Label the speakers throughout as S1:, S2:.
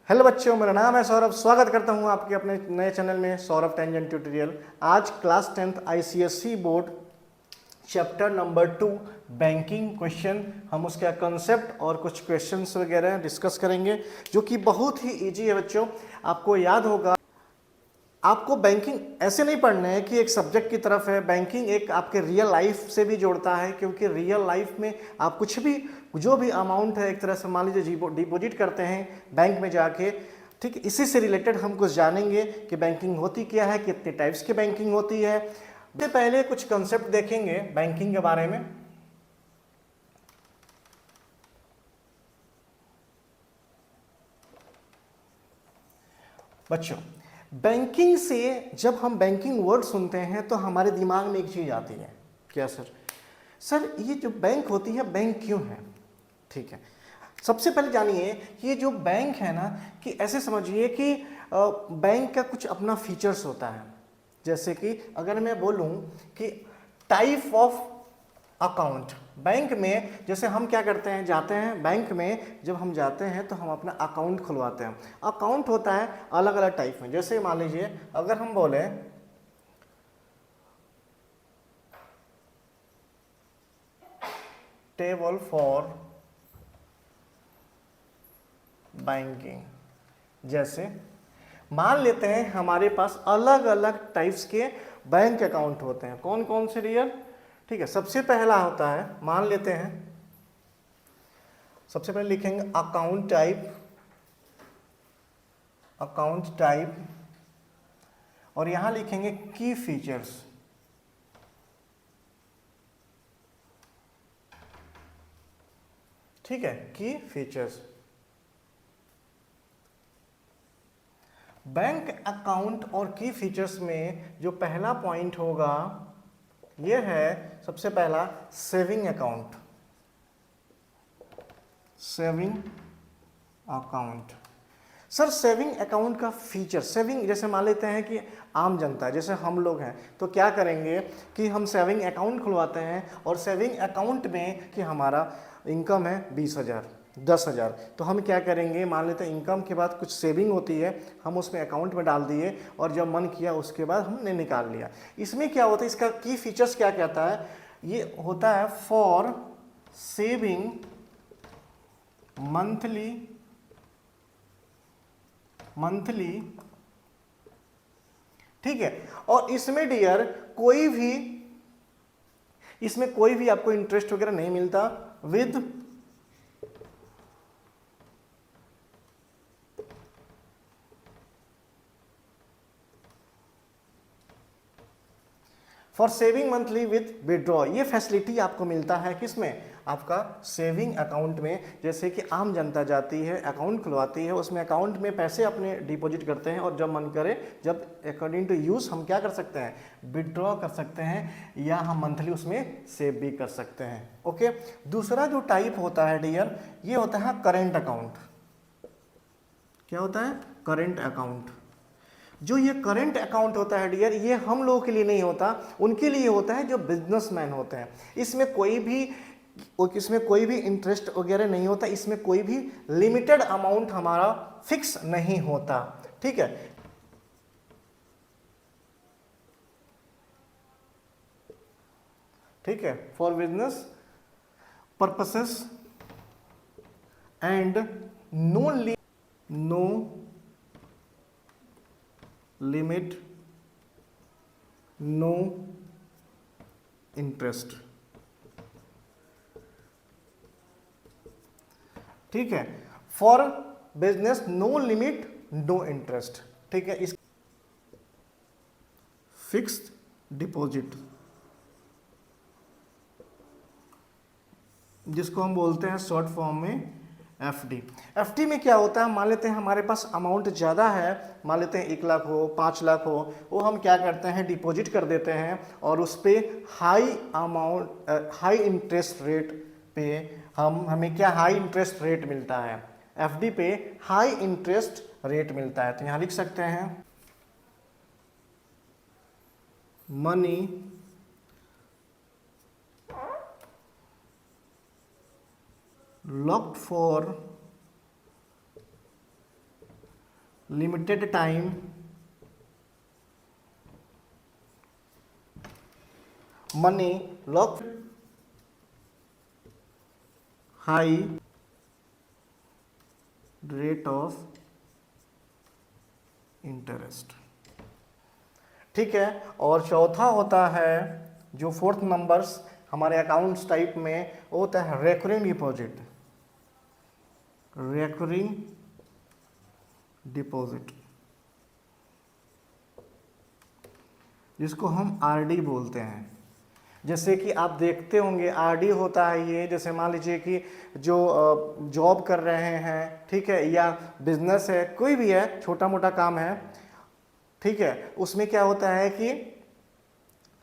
S1: Hello बच्चों, मेरा नाम है सौरभ। स्वागत करता हूं आपके अपने नए चैनल में सौरभ टेंजेंट ट्यूटोरियल। आज class 10th ICSE board chapter number 2 banking question, हम उसका कंसेप्ट और कुछ क्वेश्चंस वगैरह डिस्कस करेंगे जो कि बहुत ही इजी है बच्चों। आपको याद होगा, आपको बैंकिंग ऐसे नहीं पढ़ना है कि एक सब्जेक्ट की तरफ है। बैंकिंग एक आपके रियल लाइफ से भी जोड़ता है, क्योंकि रियल लाइफ में आप कुछ भी, जो भी अमाउंट है एक तरह से मान लीजिए डिपॉजिट करते हैं बैंक में जाके, ठीक है। इसी से रिलेटेड हम कुछ जानेंगे कि बैंकिंग होती क्या है, कितने टाइप्स की बैंकिंग होती है। इससे पहले कुछ कंसेप्ट देखेंगे बैंकिंग के बारे में। बच्चों, बैंकिंग से जब हम बैंकिंग वर्ड सुनते हैं तो हमारे दिमाग में एक चीज आती है, क्या सर? सर ये जो बैंक होती है, बैंक क्यों है? ठीक है, सबसे पहले जानिए कि ये जो बैंक है ना, कि ऐसे समझिए कि बैंक का कुछ अपना फीचर्स होता है। जैसे कि अगर मैं बोलूं कि टाइप ऑफ अकाउंट, बैंक में जैसे हम क्या करते हैं, जाते हैं बैंक में, जब हम जाते हैं तो हम अपना अकाउंट खुलवाते हैं। अकाउंट होता है अलग अलग टाइप में। जैसे मान लीजिए अगर हम बोले टेबल फॉर बैंकिंग, जैसे मान लेते हैं हमारे पास अलग अलग टाइप्स के बैंक अकाउंट होते हैं। कौन कौन से डियर? ठीक है, सबसे पहला होता है, मान लेते हैं सबसे पहले लिखेंगे अकाउंट टाइप, अकाउंट टाइप, और यहां लिखेंगे की फीचर्स। ठीक है, की फीचर्स। बैंक अकाउंट और की फीचर्स में जो पहला पॉइंट होगा ये है सबसे पहला saving account. Saving account, sir saving account का फीचर, सेविंग जैसे मान लेते हैं कि आम जनता जैसे हम लोग हैं तो क्या करेंगे कि हम सेविंग अकाउंट खुलवाते हैं, और सेविंग अकाउंट में कि हमारा इनकम है 20,000 10,000, तो हम क्या करेंगे, मान लेते हैं इनकम के बाद कुछ सेविंग होती है, हम उसमें अकाउंट में डाल दिए और जब मन किया उसके बाद हमने निकाल लिया। इसमें क्या होता है, इसका की फीचर्स क्या कहता है, ये होता है फॉर सेविंग मंथली ठीक है। और इसमें डियर इसमें कोई भी आपको इंटरेस्ट वगैरह नहीं मिलता, with for saving monthly with withdraw. ये फैसिलिटी आपको मिलता है किसमें, आपका सेविंग अकाउंट में। जैसे कि आम जनता जाती है अकाउंट खुलवाती है, उसमें अकाउंट में पैसे अपने डिपॉजिट करते हैं, और जब मन करे, जब अकॉर्डिंग टू यूज हम क्या कर सकते हैं, विड्रॉ कर सकते हैं, या हम मंथली उसमें सेव भी कर सकते हैं। ओके, दूसरा जो टाइप होता है डियर, ये होता है करेंट अकाउंट। क्या होता है? Current account. जो ये करंट अकाउंट होता है डियर, ये हम लोगों के लिए नहीं होता, उनके लिए होता है जो बिजनेसमैन होते हैं। इसमें कोई भी इंटरेस्ट वगैरह नहीं होता, इसमें कोई भी लिमिटेड अमाउंट हमारा फिक्स नहीं होता। ठीक है, ठीक है, for business purposes and no limit, no interest. ठीक है, for business no limit no interest. ठीक है, इस फिक्स्ड डिपॉजिट जिसको हम बोलते हैं शॉर्ट फॉर्म में एफडी। एफडी में क्या होता है, मान लेते हैं हमारे पास अमाउंट ज़्यादा है, मान लेते हैं 1 लाख हो 5 लाख हो, वो हम क्या करते हैं, डिपॉजिट कर देते हैं, और उस पर हाई इंटरेस्ट रेट पे हमें क्या हाई इंटरेस्ट रेट मिलता है, एफडी पे हाई इंटरेस्ट रेट मिलता है। तो यहाँ लिख सकते हैं money locked for limited time money lock high rate of interest. ठीक है, और चौथा होता है जो फोर्थ नंबर्स हमारे अकाउंट्स टाइप में वो होता है रेकरिंग डिपॉजिट। रेकरिंग डिपॉजिट जिसको हम आरडी बोलते हैं। जैसे कि आप देखते होंगे आरडी होता है ये, जैसे मान लीजिए कि जो जॉब कर रहे हैं, ठीक है, या बिजनेस है, कोई भी है, छोटा मोटा काम है, ठीक है, उसमें क्या होता है कि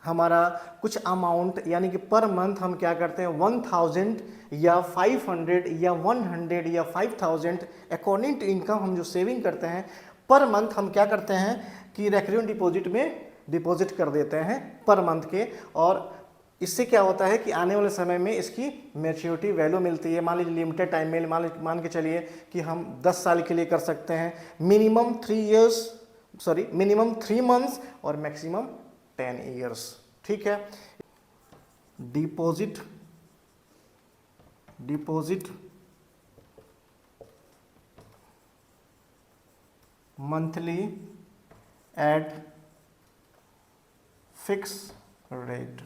S1: हमारा कुछ अमाउंट यानी कि पर मंथ हम क्या करते हैं 1000 या 500 या 100 या 5000 अकॉर्डिंग टू इनकम हम जो सेविंग करते हैं पर मंथ हम क्या करते हैं कि रेकरिंग डिपॉजिट में डिपॉजिट कर देते हैं पर मंथ के। और इससे क्या होता है कि आने वाले समय में इसकी मैच्योरिटी वैल्यू मिलती है। मान लीजिए लिमिटेड टाइम में मान के चलिए कि हम 10 साल के लिए कर सकते हैं, मिनिमम 3 मंथ्स और मैक्सिमम 10 ईयर्स। ठीक है, deposit monthly at fix rate.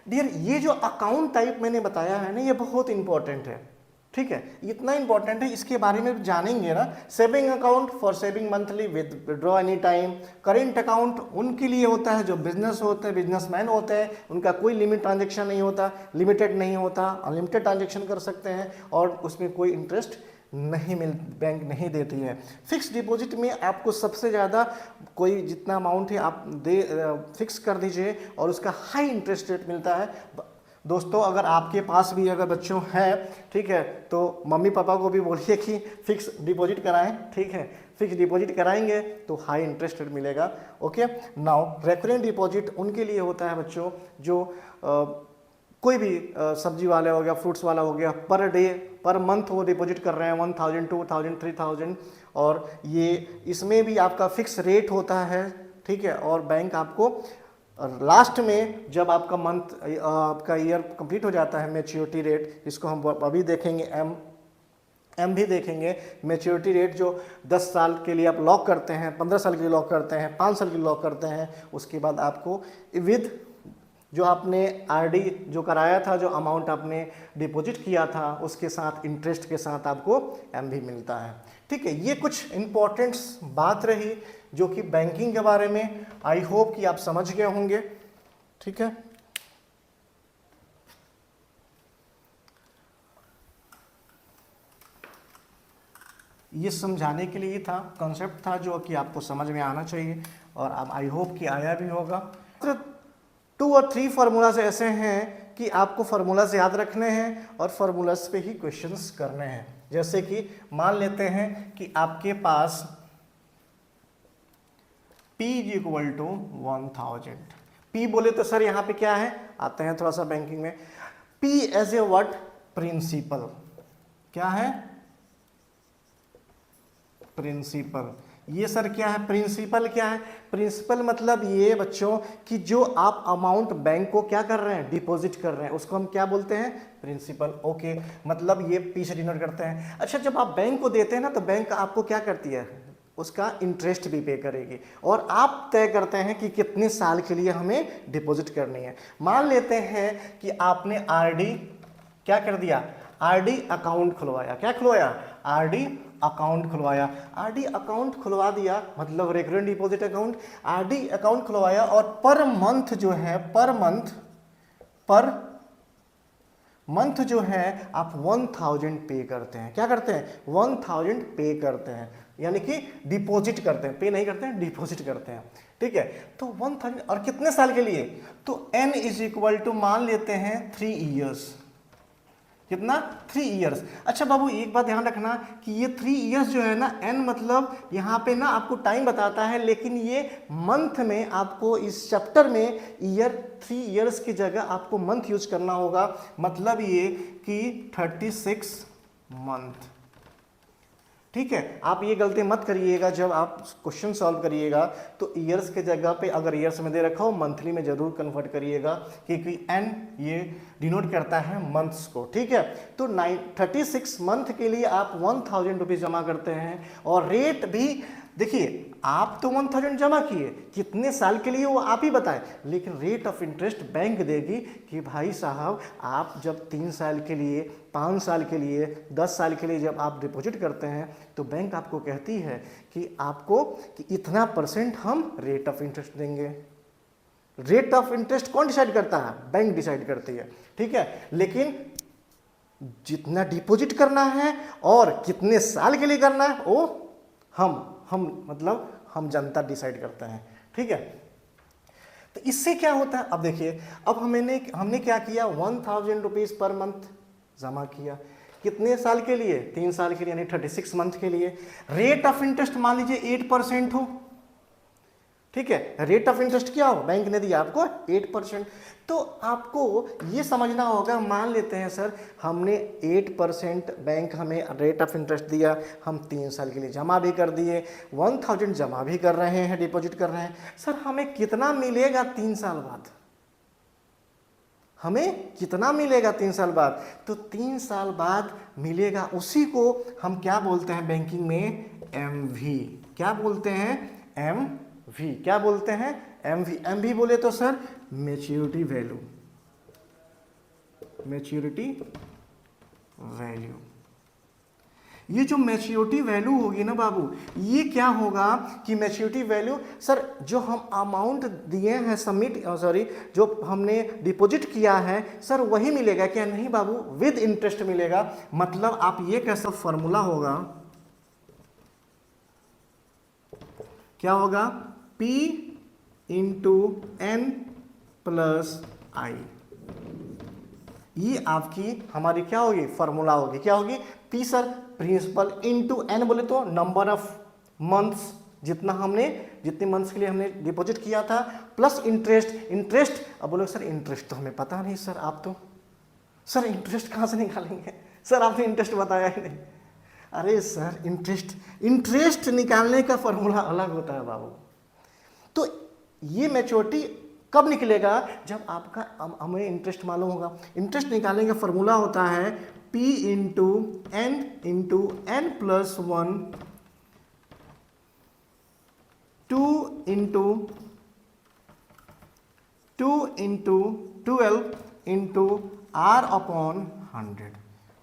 S1: Dear, ये जो अकाउंट टाइप मैंने बताया है ना, ये बहुत इंपॉर्टेंट है। ठीक है, इतना इंपॉर्टेंट है, इसके बारे में जानेंगे ना। Saving account for saving monthly with withdraw any time. Current account उनके लिए होता है जो बिजनेस होते हैं, बिजनेसमैन होते हैं, उनका कोई लिमिट ट्रांजेक्शन नहीं होता, लिमिटेड नहीं होता, अनलिमिटेड ट्रांजेक्शन कर सकते हैं और उसमें कोई इंटरेस्ट बैंक नहीं देती है। फिक्स डिपॉजिट में आपको सबसे ज़्यादा कोई जितना अमाउंट है आप फिक्स कर दीजिए और उसका हाई इंटरेस्ट रेट मिलता है। दोस्तों, अगर आपके पास भी अगर बच्चों हैं, ठीक है, तो मम्मी पापा को भी बोलिए कि फिक्स डिपॉजिट कराएं। ठीक है, फिक्स डिपॉजिट कराएंगे तो हाई इंटरेस्ट रेट मिलेगा। ओके, नाउ रेकरिंग डिपॉजिट उनके लिए होता है बच्चों जो कोई भी सब्जी वाला हो गया, फ्रूट्स वाला हो गया, पर डे पर मंथ वो डिपॉजिट कर रहे हैं 1000 2000 3000 और ये इसमें भी आपका फिक्स रेट होता है। ठीक है, और बैंक आपको लास्ट में जब आपका मंथ आपका ईयर कंप्लीट हो जाता है, मैच्योरिटी रेट जिसको हम अभी देखेंगे, एम भी देखेंगे, मैच्योरिटी रेट जो 10 साल के लिए आप लॉक करते हैं, 15 साल के लिए लॉक करते हैं, 5 साल के लिए लॉक करते हैं, उसके बाद आपको विद जो आपने आरडी जो कराया था, जो अमाउंट आपने डिपॉजिट किया था, उसके साथ इंटरेस्ट के साथ आपको एम भी मिलता है। ठीक है, ये कुछ इंपॉर्टेंट बात रही जो कि बैंकिंग के बारे में। आई होप कि आप समझ गए होंगे। ठीक है, ये समझाने के लिए था, कॉन्सेप्ट था जो कि आपको समझ में आना चाहिए और आप आई होप कि आया भी होगा। 2 और 3 फार्मूलाज ऐसे हैं कि आपको फार्मूलाज याद रखने हैं और फार्मूलाज पे ही क्वेश्चंस करने हैं। जैसे कि मान लेते हैं कि आपके पास P इक्वल टू 1000। P बोले तो सर यहाँ पे क्या है, आते हैं थोड़ा सा बैंकिंग में। P as a what, principal. क्या है, प्रिंसिपल। ये सर क्या है, प्रिंसिपल क्या है? प्रिंसिपल मतलब ये बच्चों कि जो आप अमाउंट बैंक को क्या कर रहे हैं, डिपॉजिट कर रहे हैं, उसको हम क्या बोलते हैं, प्रिंसिपल। ओके, मतलब ये पी से डिनोट करते हैं। अच्छा, जब आप बैंक को देते हैं ना तो बैंक आपको क्या करती है, उसका इंटरेस्ट भी पे करेगी और आप तय करते हैं कि कितने साल के लिए हमें डिपॉजिट करनी है। मान लेते हैं कि आपने आरडी क्या कर दिया, आरडी अकाउंट खुलवाया। क्या खुलवाया, आरडी अकाउंट खुलवाया। आरडी अकाउंट खुलवा दिया मतलब recurring deposit account. RD account खुलवाया और पर मंथ जो है, पर मंथ जो है आप 1000 पे करते हैं। क्या करते हैं, 1000 पे करते हैं, यानी कि डिपॉजिट करते हैं, पे नहीं करते हैं, डिपॉजिट करते हैं। ठीक है, तो 1000 और कितने साल के लिए, तो n इज इक्वल टू मान लेते हैं 3 ईयर्स। कितना, 3 ईयर्स। अच्छा बाबू, एक बात ध्यान रखना कि ये 3 ईयर्स जो है ना, n मतलब यहाँ पे ना आपको टाइम बताता है, लेकिन ये मंथ में आपको इस चैप्टर में 3 ईयर्स की जगह आपको मंथ यूज करना होगा। मतलब ये कि 36 मंथ। ठीक है, आप ये गलती मत करिएगा जब आप क्वेश्चन सॉल्व करिएगा तो ईयर्स के जगह पे अगर ईयर्स में दे रखा हो मंथली में जरूर कन्वर्ट करिएगा, क्योंकि एन ये डिनोट करता है मंथ्स को। ठीक है, तो 36 मंथ के लिए आप 1000 रुपीज जमा करते हैं और रेट भी देखिए, आप तो 1000 जमा किए, कितने साल के लिए वो आप ही बताएं, लेकिन रेट ऑफ इंटरेस्ट बैंक देगी कि भाई साहब आप जब 3 साल के लिए, 5 साल के लिए, 10 साल के लिए जब आप डिपॉजिट करते हैं तो बैंक आपको कहती है कि आपको कि इतना % हम रेट ऑफ इंटरेस्ट देंगे। रेट ऑफ इंटरेस्ट कौन डिसाइड करता है? बैंक डिसाइड करती है। ठीक है, लेकिन जितना डिपॉजिट करना है और कितने साल के लिए करना है वो हम जनता डिसाइड करते हैं। ठीक है, तो इससे क्या होता है, अब देखिए, अब हमने क्या किया, 1000 रुपीज पर मंथ जमा किया, कितने साल के लिए? 3 साल के लिए, यानी 36 मंथ के लिए। रेट ऑफ इंटरेस्ट मान लीजिए 8% हो। ठीक है, रेट ऑफ इंटरेस्ट क्या हो? बैंक ने दिया आपको 8%। तो आपको ये समझना होगा, मान लेते हैं सर हमने 8% बैंक हमें रेट ऑफ इंटरेस्ट दिया, हम 3 साल के लिए जमा भी कर दिए, 1000 जमा भी कर रहे हैं, डिपॉजिट कर रहे हैं, सर हमें कितना मिलेगा 3 साल बाद? हमें कितना मिलेगा 3 साल बाद? तो 3 साल बाद मिलेगा, उसी को हम क्या बोलते हैं बैंकिंग में? MV। क्या बोलते हैं? MV। क्या बोलते हैं? MV बोले तो sir maturity value. Maturity value, ये जो मैच्योरिटी वैल्यू होगी ना बाबू, ये क्या होगा कि मैच्योरिटी वैल्यू सर जो हम अमाउंट दिए हैं जो हमने डिपॉजिट किया है सर वही मिलेगा क्या? नहीं बाबू, विद इंटरेस्ट मिलेगा। मतलब आप ये कैसा फॉर्मूला होगा, क्या होगा? P into N plus I। ये आपकी हमारी क्या होगी? फॉर्मूला होगी। क्या होगी? P sir principal into N बोले तो नंबर ऑफ मंथ्स, जितने मंथ्स के लिए हमने डिपॉजिट किया था, प्लस इंटरेस्ट। अब बोलो सर इंटरेस्ट तो हमें पता नहीं सर, आप तो सर इंटरेस्ट कहाँ से निकालेंगे? सर आपने इंटरेस्ट बताया ही नहीं। अरे सर इंटरेस्ट निकालने का फॉर्मूला अलग होता है बाबू। तो ये मैच्योरिटी कब निकलेगा? जब आपका हमें इंटरेस्ट मालूम होगा। इंटरेस्ट निकालने का फॉर्मूला होता है P into N plus 1 2 into 12 into R upon 100।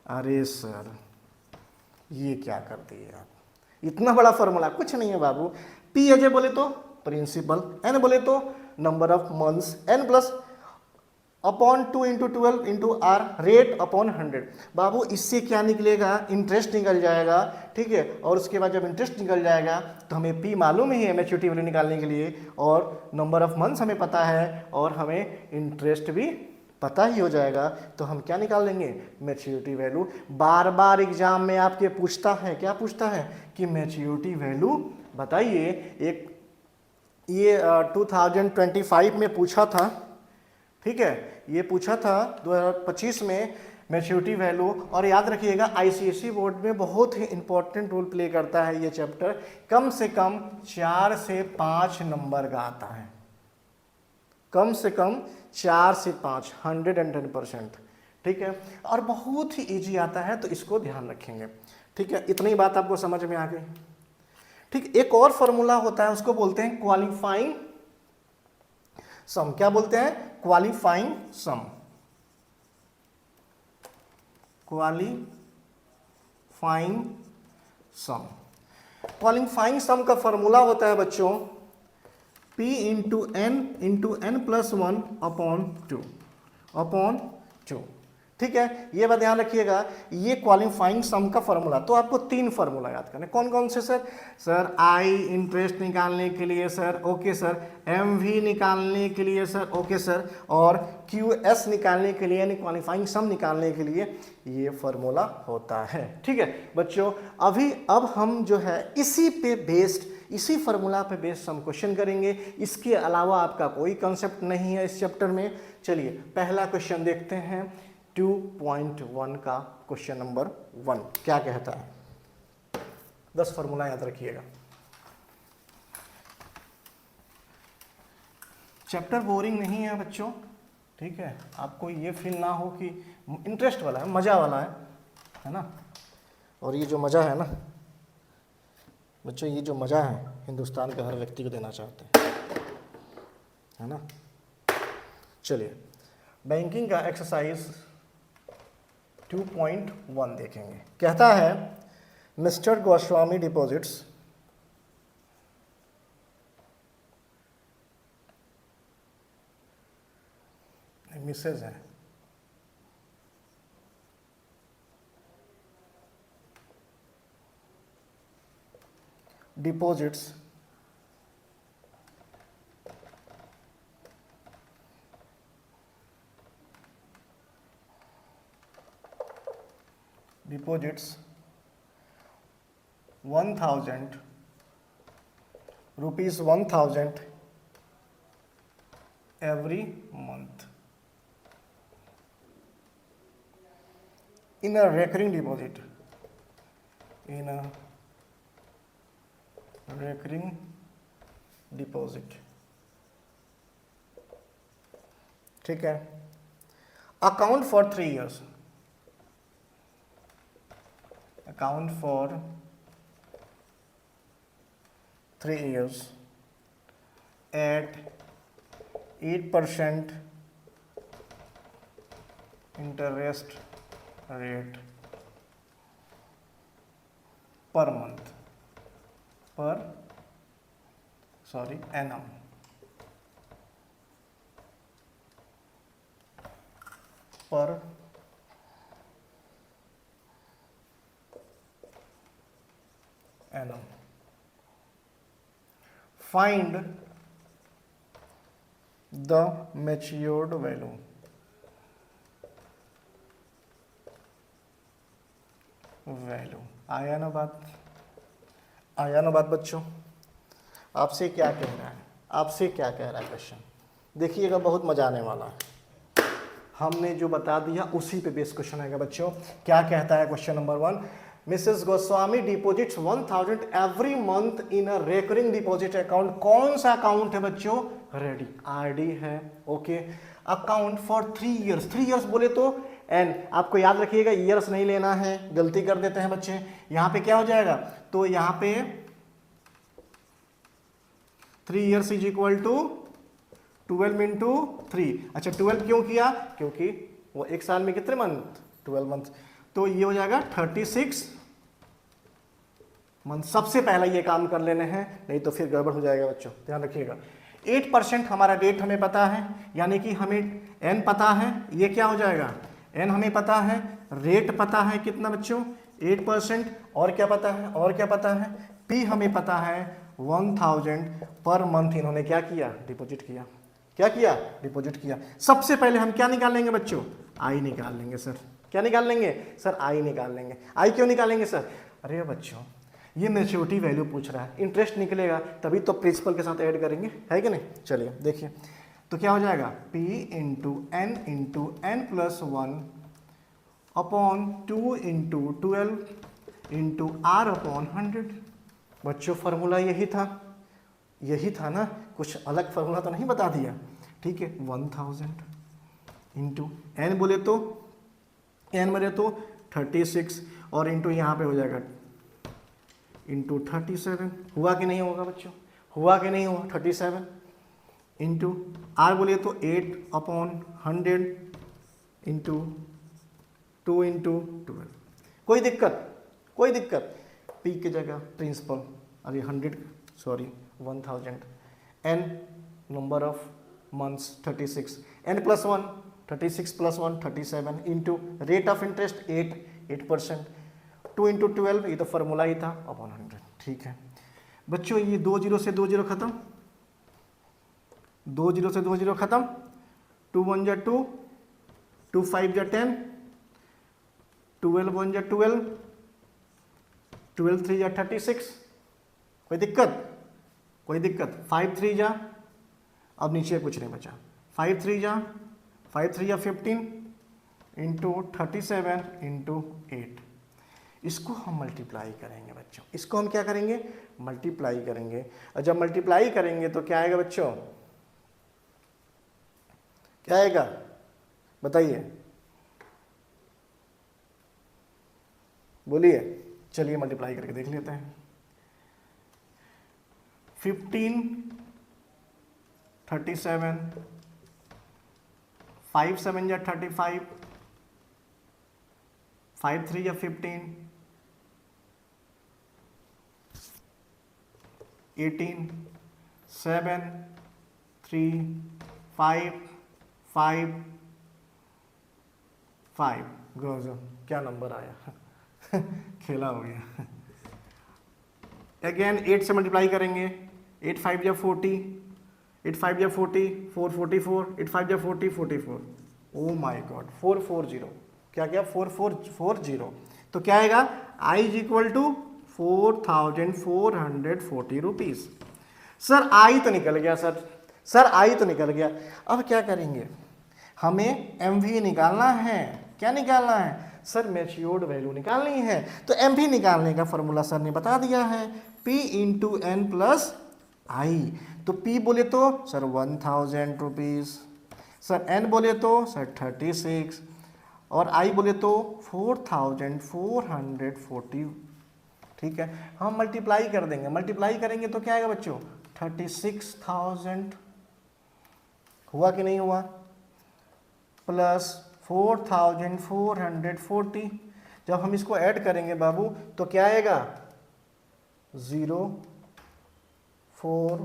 S1: अरे सर ये क्या कर दिए आप? इतना बड़ा फॉर्मूला कुछ नहीं है बाबू। P एजे बोले तो प्रिंसिपल, N बोले तो number of months, N plus upon 2 into 12 into R rate upon 100। बाबू इससे क्या निकलेगा? इंटरेस्ट निकल जाएगा। ठीक है, और उसके बाद जब इंटरेस्ट निकल जाएगा तो हमें P मालूम ही है मैच्योरिटी वैल्यू निकालने के लिए, और नंबर ऑफ मंथ्स हमें पता है, और हमें इंटरेस्ट भी पता ही हो जाएगा। तो हम क्या निकाल लेंगे? Maturity value. बार बार एग्जाम में आपके पूछता है, क्या पूछता है कि मैच्योरिटी वैल्यू बताइए। एक ये 2025 में पूछा था। ठीक है, ये पूछा था 2025 में मैच्योरिटी वैल्यू। और याद रखिएगा ICSE बोर्ड में बहुत ही इंपॉर्टेंट रोल प्ले करता है ये चैप्टर। कम से कम 4 से 5 नंबर का आता है, कम से कम 4 से 5, 110%। ठीक है, और बहुत ही इजी आता है, तो इसको ध्यान रखेंगे। ठीक है, इतनी बात आपको समझ में आ गई। ठीक, एक और फॉर्मूला होता है, उसको बोलते हैं क्वालिफाइंग सम। क्या बोलते हैं? क्वालिफाइंग सम। क्वालिफाइंग सम। क्वालिफाइंग सम का फॉर्मूला होता है बच्चों P into N plus 1 upon 2। ठीक है, ये बात ध्यान रखिएगा, ये क्वालिफाइंग सम का फॉर्मूला। तो आपको 3 फॉर्मूला याद करने। कौन कौन से सर? सर I इंटरेस्ट निकालने के लिए सर, ओके सर, MV निकालने के लिए सर, ओके सर, और QS निकालने के लिए यानी क्वालिफाइंग सम निकालने के लिए ये फॉर्मूला होता है। ठीक है बच्चों, अब हम जो है इसी फार्मूला पे बेस्ड हम क्वेश्चन करेंगे। इसके अलावा आपका कोई कॉन्सेप्ट नहीं है इस चैप्टर में। चलिए पहला क्वेश्चन देखते हैं, 2.1 का क्वेश्चन नंबर 1 क्या कहता है। 10 फॉर्मूला याद रखिएगा। चैप्टर बोरिंग नहीं है बच्चों, ठीक है, आपको ये फील ना हो कि इंटरेस्ट वाला है, मज़ा वाला है ना। और ये जो मज़ा है ना बच्चों, ये जो मज़ा है हिंदुस्तान के हर व्यक्ति को देना चाहते हैं, है ना। चलिए बैंकिंग का एक्सरसाइज 2.1 देखेंगे। कहता है मिस्टर गोस्वामी डिपॉजिट्स मिसेज है deposits deposits 1000 rupees 1000 every month in a recurring deposit, in a recurring deposit, ठीक है। Account for 3 years, account for 3 years at 8% interest rate per month, annum, per annum. Find the matured value. आया ना बात, आया ना बात बच्चों। आपसे क्या कह रहा है, आपसे क्या कह रहा है क्वेश्चन, देखिएगा बहुत मजा आने वाला है। हमने जो बता दिया उसी पे बेस क्वेश्चन आएगा बच्चों। क्या कहता है question number 1, Mrs Goswami deposits 1000 every month in a recurring deposit account. कौन सा अकाउंट है बच्चों, रेडी, आरडी है, okay. Account for 3 years, 3 years बोले तो एन, आपको याद रखिएगा ईयर्स नहीं लेना है, गलती कर देते हैं बच्चे। यहां पे क्या हो जाएगा, तो यहां पे 3 years is equal to 12 into 3। अच्छा 12 क्यों किया, क्योंकि वो एक साल में कितने मंथ, 12 मंथ, तो ये हो जाएगा 36 मंथ। सबसे पहला ये काम कर लेने हैं, नहीं तो फिर गड़बड़ हो जाएगा बच्चों, ध्यान रखिएगा। 8% हमारा रेट हमें पता है, यानी कि हमें एन पता है, ये क्या हो जाएगा, एन हमें पता है, रेट पता है कितना बच्चों 8%, और क्या पता है, और क्या पता है, पी हमें पता है 1000 पर मंथ इन्होंने क्या किया, डिपॉजिट किया। क्या किया, डिपॉजिट किया। सबसे पहले हम क्या निकाल लेंगे बच्चों, आई निकाल लेंगे सर। क्या निकाल लेंगे सर, आई निकाल लेंगे। आई क्यों निकालेंगे सर, अरे बच्चों ये मैच्योरिटी वैल्यू पूछ रहा है, इंटरेस्ट निकलेगा तभी तो प्रिंसिपल के साथ ऐड करेंगे, है कि नहीं। चलिए देखिए तो क्या हो जाएगा, P into N plus 1 upon 2 into 12 into R upon 100। बच्चों फार्मूला यही था ना, कुछ अलग फार्मूला तो नहीं बता दिया, ठीक है। 1000 इंटू एन बोले तो 36 और इंटू यहाँ पे हो जाएगा इंटू 37। हुआ कि नहीं होगा बच्चों, हुआ कि नहीं हुआ, 37 इंटू आर बोलिए तो 8 अपॉन 100 इंटू 2 इंटू 12। कोई दिक्कत, पी की जगह प्रिंसिपल, अरे 1000 N number of months 36, N plus 1 36 plus 1 37 into rate of interest 8%, 2 into 12, ये तो फार्मूला ही था, अपॉन 100, ठीक है बच्चों। ये 2 0 से 2 0 खत्म, 2 0 से 2 0 खत्म, 2 1 जा 2, 2 5 जा 10, 12 1 जा 12, 12 3 जा 36। कोई दिक्कत, 5 3 जा, अब नीचे कुछ नहीं बचा, 5 3 जा 15 इंटू 37 इंटू 8। इसको हम मल्टीप्लाई करेंगे बच्चों, इसको हम क्या करेंगे, मल्टीप्लाई करेंगे। और जब मल्टीप्लाई करेंगे तो क्या आएगा बच्चों, क्या आएगा बताइए, बोलिए। चलिए मल्टीप्लाई करके देख लेते हैं। 15 37, 5 7 या 35, 5 3 या 15, 18, 7 3 5 5 5, गजब क्या नंबर आया खेला हो गया। अगेन 8 से मल्टीप्लाई करेंगे, 8 5 या 40, 8 5 या 40, 4 44, 8 5 या 40 44, ओ माय गॉड 440, क्या क्या 4440, तो क्या आएगा I is equal to 4440 rupees. Sir I तो निकल गया, सर आई तो निकल गया। अब क्या करेंगे, हमें MV निकालना है। क्या निकालना है सर, मैच्योर्ड वैल्यू निकालनी है। तो MV निकालने का फॉर्मूला सर ने बता दिया है, P इंटू एन प्लस आई। तो P बोले तो सर 1000 रुपीज, सर N बोले तो सर 36, और I बोले तो 4440। ठीक है, हम मल्टीप्लाई कर देंगे, मल्टीप्लाई करेंगे तो क्या आएगा बच्चों 36,000, हुआ कि नहीं हुआ, प्लस 4440। जब हम इसको ऐड करेंगे बाबू तो क्या आएगा 0 4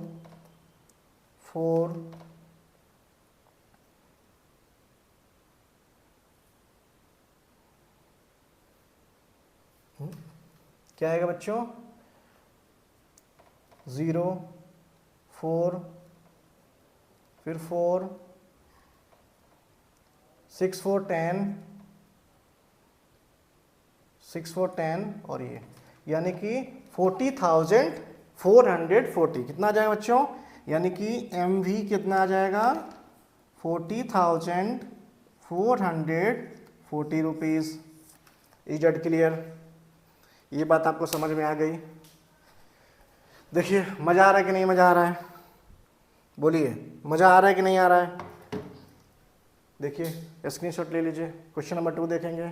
S1: 4 क्या आएगा बच्चों 0 4 फिर 4 6 4 10 6 4 10 और ये यानी कि 40,440 कितना आ जाएगा बच्चों, यानी कि MV कितना आ जाएगा 40,440 रुपीज। इज इट क्लियर, ये बात आपको समझ में आ गई। देखिए मजा आ रहा है कि नहीं मजा आ रहा है, बोलिए मजा आ रहा है कि नहीं आ रहा है। देखिए स्क्रीनशॉट ले लीजिए, क्वेश्चन नंबर 2 देखेंगे।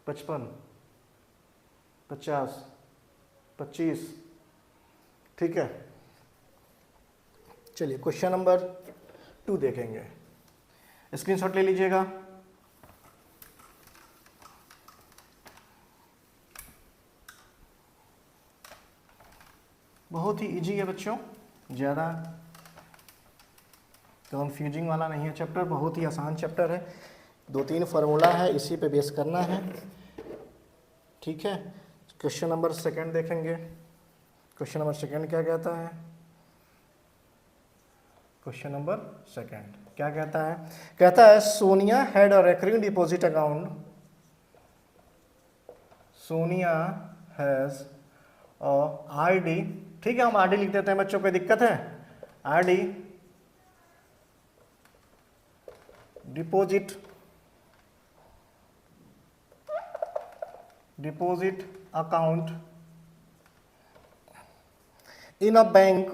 S1: 55 50 25, ठीक है। चलिए क्वेश्चन नंबर 2 देखेंगे, स्क्रीनशॉट ले लीजिएगा। बहुत ही इजी है बच्चों, ज़्यादा कंफ्यूजिंग वाला नहीं है चैप्टर, बहुत ही आसान चैप्टर है। 2-3 फार्मूला है, इसी पे बेस करना है, ठीक है। क्वेश्चन नंबर 2 देखेंगे। क्वेश्चन नंबर 2 क्या कहता है, क्वेश्चन नंबर 2 क्या कहता है, कहता है Sonia had a recurring deposit account, Sonia has RD, ठीक है हम RD लिख देते हैं बच्चों, कोई दिक्कत है, RD deposit account in a bank,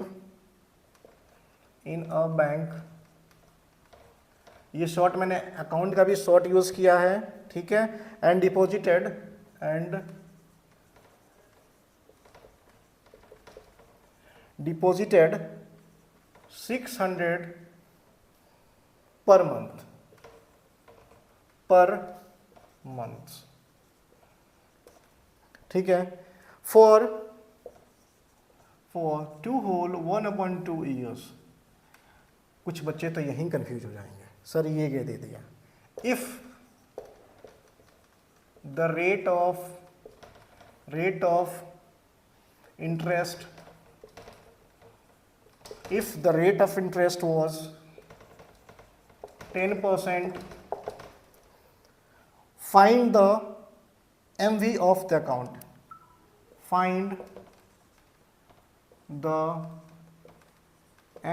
S1: ये शॉर्ट मैंने अकाउंट का भी शॉर्ट यूज किया है, ठीक है। एंड डिपॉजिटेड 600 पर मंथ, ठीक है। For 2 whole 1/2 years. कुछ बच्चे तो यहीं कंफ्यूज हो जाएंगे, सर ये क्या दे दिया, if the rate of interest, if the rate of interest was 10%, find the MV of the account, find the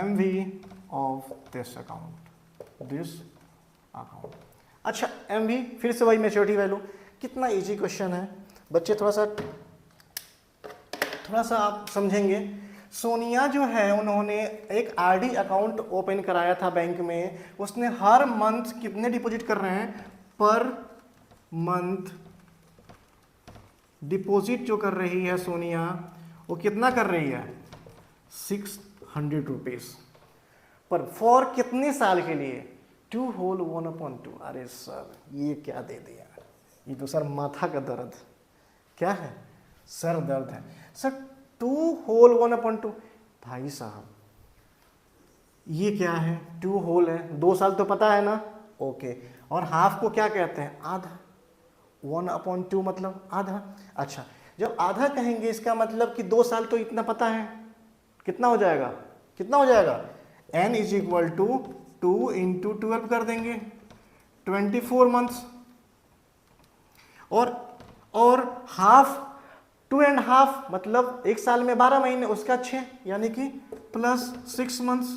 S1: MV of this account, अच्छा एम वी फिर से वही मैच्योरिटी वैल्यू। कितना इजी क्वेश्चन है बच्चे, थोड़ा सा आप समझेंगे। सोनिया जो है उन्होंने एक आरडी अकाउंट ओपन कराया था बैंक में, उसने हर मंथ कितने डिपॉजिट कर रहे हैं, पर मंथ डिपॉजिट जो कर रही है सोनिया वो कितना कर रही है, 600 रुपीज पर फॉर कितने साल के लिए, 2 होल 1/2। अरे सर ये क्या दे दिया, ये तो सर माथा का दर्द, क्या है सर दर्द है सर, 2 होल 1/2। भाई साहब ये क्या है, 2 होल है, 2 साल तो पता है ना, ओके। और हाफ को क्या कहते हैं, आधा, 1/2 मतलब आधा। अच्छा जब आधा कहेंगे इसका मतलब कि 2 साल तो इतना पता है, कितना हो जाएगा, कितना हो जाएगा, n is equal to 2 into 12 कर देंगे, 24 मंथ्स। और हाफ 2.5 मतलब 1 साल में 12 महीने, उसका 6 यानी कि प्लस 6 मंथ्स।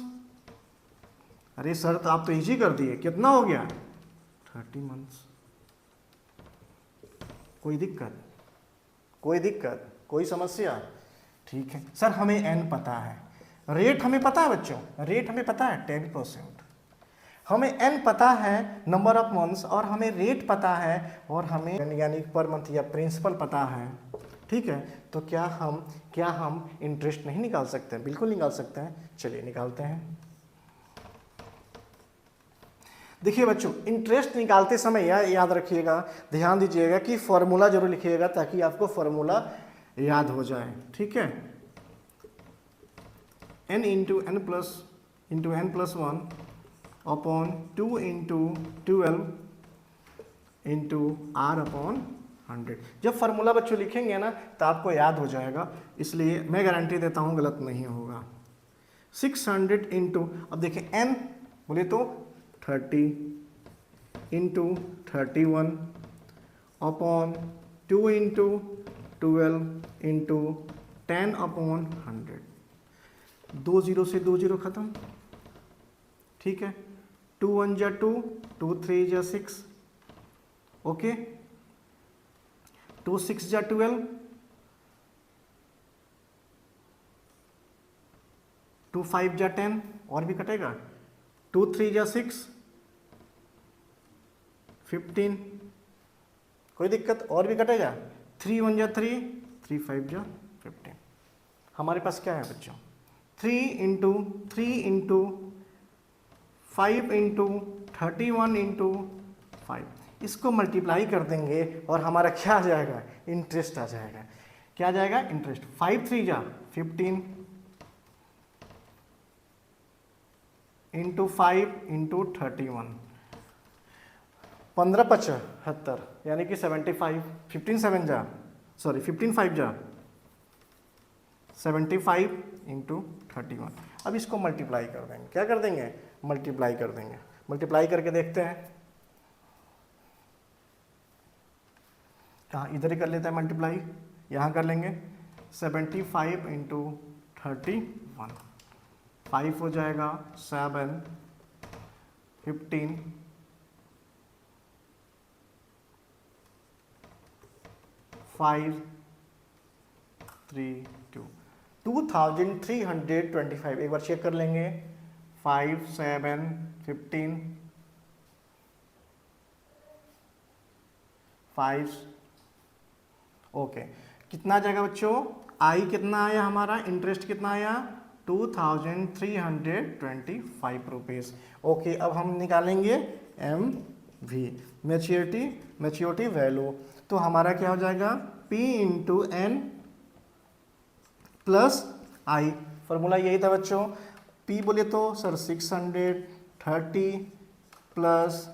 S1: अरे सर तो आप तो इजी कर दिए, कितना हो गया, 30 मंथ्स। कोई दिक्कत, कोई दिक्कत, कोई समस्या, ठीक है सर। हमें n पता है, रेट हमें पता है बच्चों, रेट हमें पता है 10%, हमें n पता है नंबर ऑफ मंथ्स, और हमें रेट पता है, और हमें यानी पर मंथ या प्रिंसिपल पता है, ठीक है। तो क्या हम इंटरेस्ट नहीं निकाल सकते हैं, बिल्कुल निकाल सकते हैं, चलिए निकालते हैं। देखिए बच्चों इंटरेस्ट निकालते समय याद रखिएगा, ध्यान दीजिएगा कि फॉर्मूला जरूर लिखिएगा ताकि आपको फॉर्मूला याद हो जाए, ठीक है। n into N plus 1 upon 2 into 12 into R upon 100। जब फार्मूला बच्चों लिखेंगे ना तो आपको याद हो जाएगा, इसलिए मैं गारंटी देता हूँ गलत नहीं होगा। 600 इंटू, अब देखिए n बोले तो 30 into 31 upon 2 into 12 into 10 upon 100। 2 0 से 2 0 खत्म, ठीक है। 2 1 जा 2, 2 3 जा 6, ओके। 2 6 जा 12, 2 5 जा 10, और भी कटेगा, 2 3 जा 6, 15, कोई दिक्कत, और भी कटेगा, 3 1 जा 3, 3 5 जा 15। हमारे पास क्या है बच्चों, 3 इंटू 3 इंटू 5 इंटू 31 इंटू 5, इसको मल्टीप्लाई कर देंगे और हमारा क्या आ जाएगा, इंटरेस्ट आ जाएगा। क्या आ जाएगा, इंटरेस्ट। 5 3 जा 15 इंटू 5 इंटू 31, 15 75 यानी कि 75, 15 7 जा, सॉरी 15 5 जा 75 इंटू 31। अब इसको मल्टीप्लाई कर देंगे, क्या कर देंगे, मल्टीप्लाई कर देंगे। मल्टीप्लाई करके देखते हैं, कहाँ, इधर ही कर लेते हैं मल्टीप्लाई, यहाँ कर लेंगे। 75 इंटू 31, 5 हो जाएगा, 7 15 5 3 2, 2325। एक बार चेक कर लेंगे, 5 7 15 5, ओके। कितना आ जाएगा बच्चों, आई कितना आया हमारा, इंटरेस्ट कितना आया, 2325 रुपीज़। ओके अब हम निकालेंगे एम वी, मैच्योरिटी वैल्यू। तो हमारा क्या हो जाएगा, P इंटू एन प्लस आई। फॉर्मूला यही था बच्चों, P बोले तो सर 630 प्लस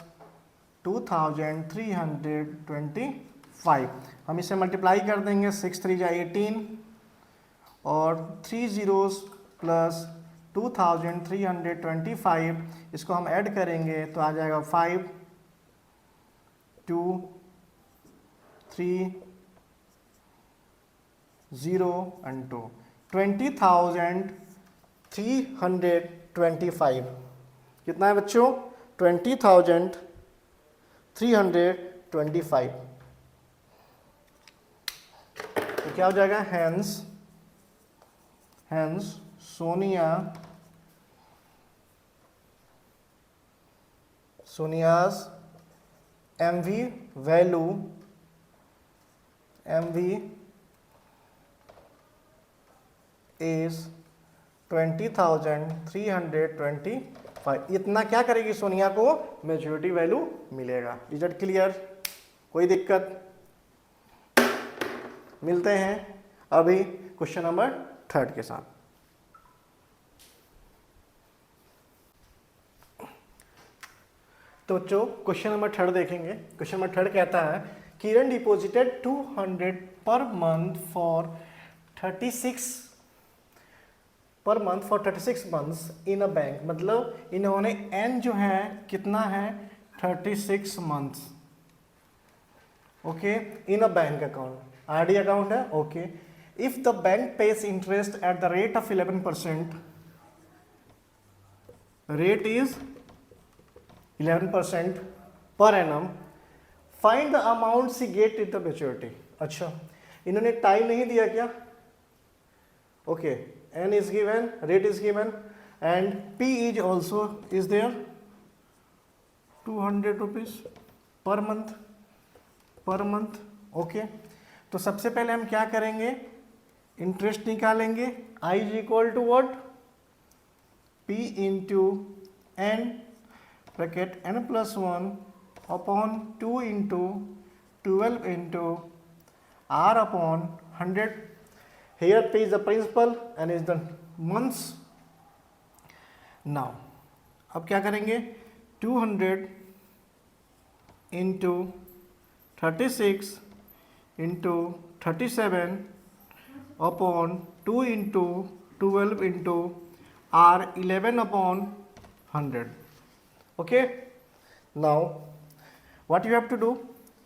S1: 2325। हम इसे मल्टीप्लाई कर देंगे, 6 3 जा 18 और 3 zeros प्लस 2325, इसको हम ऐड करेंगे तो आ जाएगा 5 2 3 0 and 2, 20,325। कितना है बच्चों, 20,325 325। तो क्या हो जाएगा, hence Sonia's MV value is 20,325। इतना क्या करेगी सोनिया को मैच्योरिटी वैल्यू मिलेगा। Is it clear? कोई दिक्कत? मिलते हैं अभी क्वेश्चन नंबर 3 के साथ। तो जो क्वेश्चन नंबर 3 देखेंगे, क्वेश्चन नंबर 3 कहता है किरण deposited 200 per month for 36 months in a bank. मतलब इन्होंने n जो है कितना है 36 months, okay, in a bank account, RD account है, okay. If the bank pays interest at the rate of 11%, rate is 11% per annum, find the amount she get it the maturity. अच्छा, इन्होंने time नहीं दिया क्या? Okay, n is given, rate is given and P is also is there 200 rupees per month, okay. तो सबसे पहले हम क्या करेंगे, इंटरेस्ट निकालेंगे। I is equal to what? P into n bracket n plus 1 upon 2 into 12 into R upon 100। Here P is the principal and is the months. Now अब क्या करेंगे, 200 into 36 into 37 upon 2 into 12 into R 11 upon 100, okay। Now what you have to do,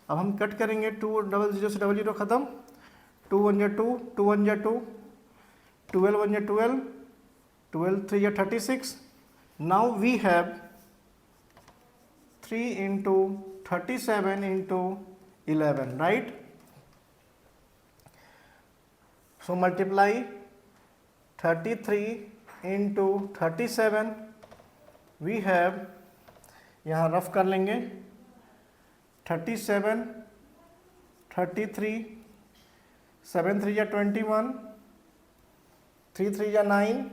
S1: अब हम cut करेंगे, 2 0 से 0 खत्म, 2 1 या 2, 2 1 या 2, 12 1 या 12, 12 3 या 36। Now we have 3 into 37 into 11, right? So multiply 33 into 37, we have, यहाँ रफ कर लेंगे, 37, 33, 7 3 या 21, 3 3 या 9,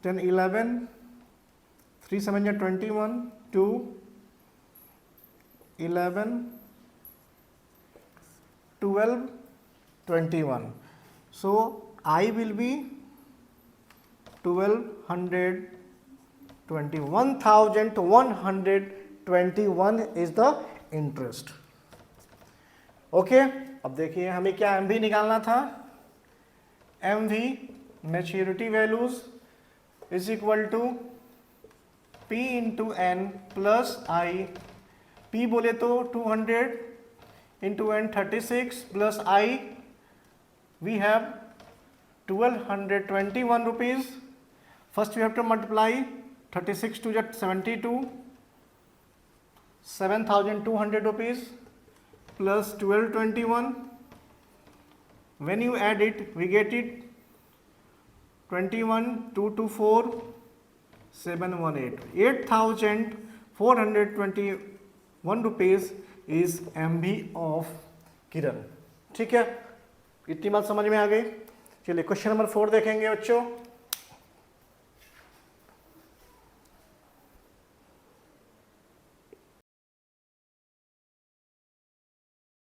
S1: 10 11, 3 7 या 21, 2 11, 12, 21। So I will be 1121 is the interest, okay. अब देखिए हमें क्या MV निकालना था, MV maturity values is equal to P into N plus I। P बोले तो 200 into N 36 plus I, we have 1221 rupees. First you have to multiply 36 to 72, 7200 rupees plus 1221, when you add it we get it 21,224, 718, 8,421 rupees is MV of किरण। ठीक है, इतनी बात समझ में आ गई। चलिए क्वेश्चन नंबर 4 देखेंगे बच्चों।